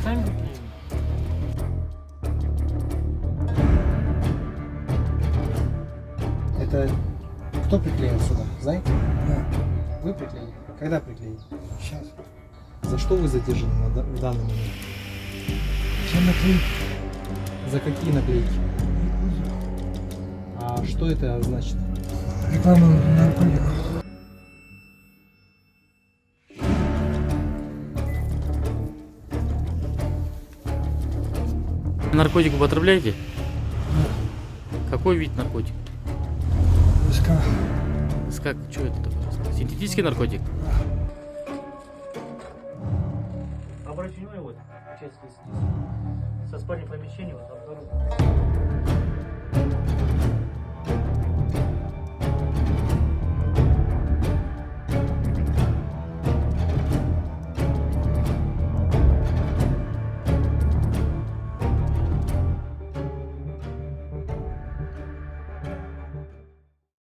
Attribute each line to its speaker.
Speaker 1: Сами приклеили.
Speaker 2: Это кто приклеил сюда, знаете?
Speaker 3: Да.
Speaker 2: Вы приклеили? Когда приклеили?
Speaker 3: Сейчас.
Speaker 2: За что вы задержаны в данный момент?
Speaker 3: Все наклейки.
Speaker 2: За какие наклейки? А что это значит?
Speaker 3: Реклама наркотиков.
Speaker 1: Наркотик употребляете? Какой вид наркотик?
Speaker 3: СК.
Speaker 1: Как, что это такое? Синтетический наркотик? Обратите внимание, вот, часть со спальни помещения вот обнаружено.